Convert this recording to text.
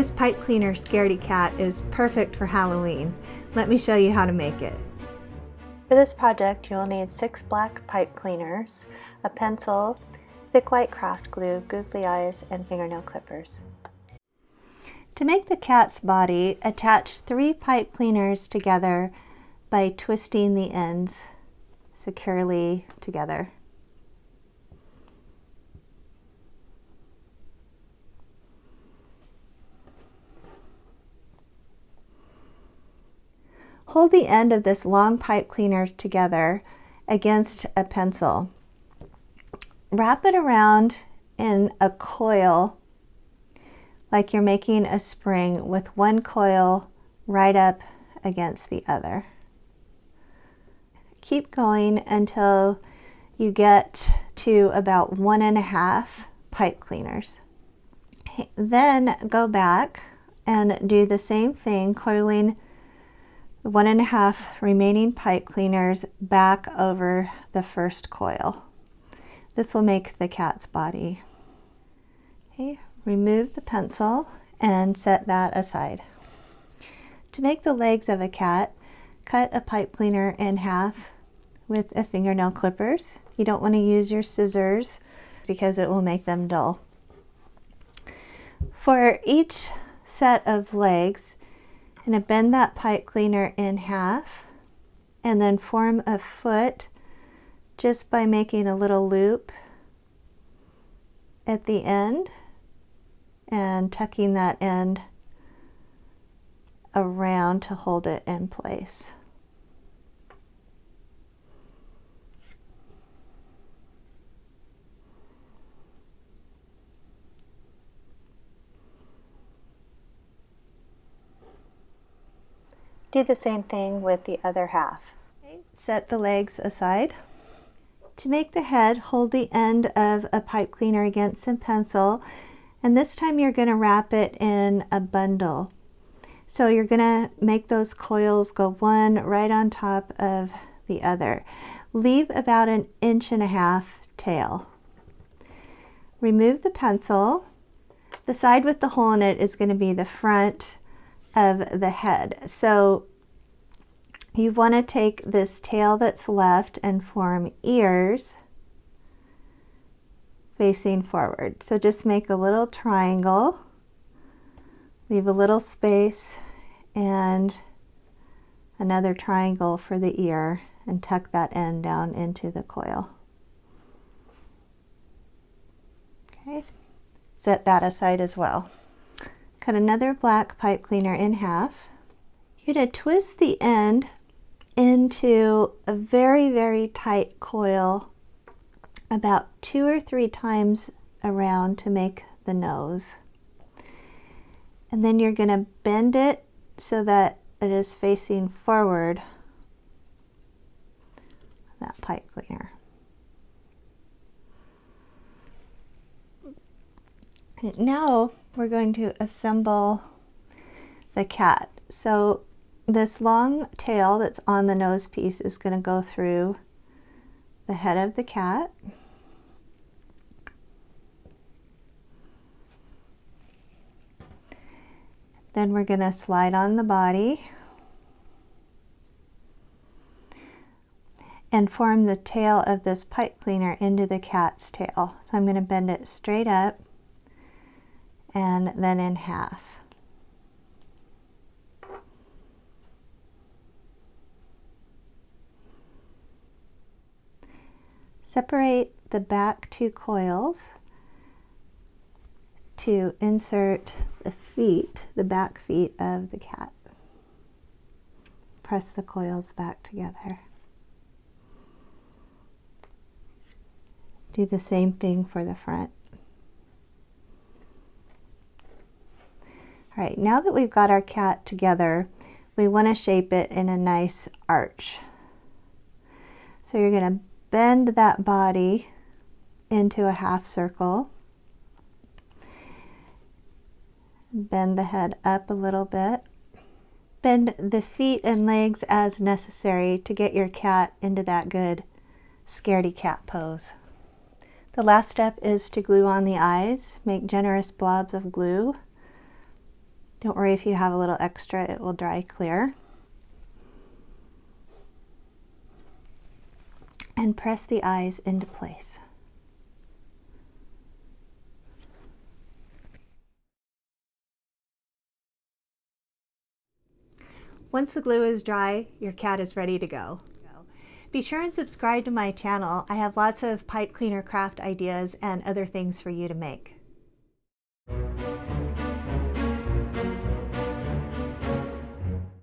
This pipe cleaner scaredy cat is perfect for Halloween. Let me show you how to make it. For this project, you will need 6 black pipe cleaners, a pencil, thick white craft glue, googly eyes, and fingernail clippers. To make the cat's body, attach 3 pipe cleaners together by twisting the ends securely together. Hold the end of this long pipe cleaner together against a pencil. Wrap it around in a coil like you're making a spring with one coil right up against the other. Keep going until you get to about 1.5 pipe cleaners. Then go back and do the same thing, coiling the 1.5 remaining pipe cleaners back over the first coil. This will make the cat's body. Okay, remove the pencil and set that aside. To make the legs of a cat, cut a pipe cleaner in half with a fingernail clippers. You don't want to use your scissors because it will make them dull. For each set of legs, I'm going to bend that pipe cleaner in half and then form a foot just by making a little loop at the end and tucking that end around to hold it in place. Do the same thing with the other half. Okay, set the legs aside. To make the head, hold the end of a pipe cleaner against some pencil, and this time you're going to wrap it in a bundle. So you're going to make those coils go one right on top of the other. Leave about 1.5 inch tail. Remove the pencil. The side with the hole in it is going to be the front of the head. So you want to take this tail that's left and form ears facing forward. So just make a little triangle, leave a little space and another triangle for the ear, and tuck that end down into the coil. Okay, set that aside as well. Cut another black pipe cleaner in half. You're going to twist the end into a very, very tight coil about 2 or 3 times around to make the nose. And then you're going to bend it so that it is facing forward, that pipe cleaner. Now we're going to assemble the cat. So this long tail that's on the nose piece is going to go through the head of the cat. Then we're going to slide on the body and form the tail of this pipe cleaner into the cat's tail. So I'm going to bend it straight up and then in half. Separate the back 2 coils to insert the feet, the back feet of the cat. Press the coils back together. Do the same thing for the front. All right, now that we've got our cat together, we want to shape it in a nice arch. So you're going to bend that body into a half circle. Bend the head up a little bit. Bend the feet and legs as necessary to get your cat into that good scaredy cat pose. The last step is to glue on the eyes. Make generous blobs of glue. Don't worry if you have a little extra, it will dry clear. And press the eyes into place. Once the glue is dry, your cat is ready to go. Be sure and subscribe to my channel. I have lots of pipe cleaner craft ideas and other things for you to make.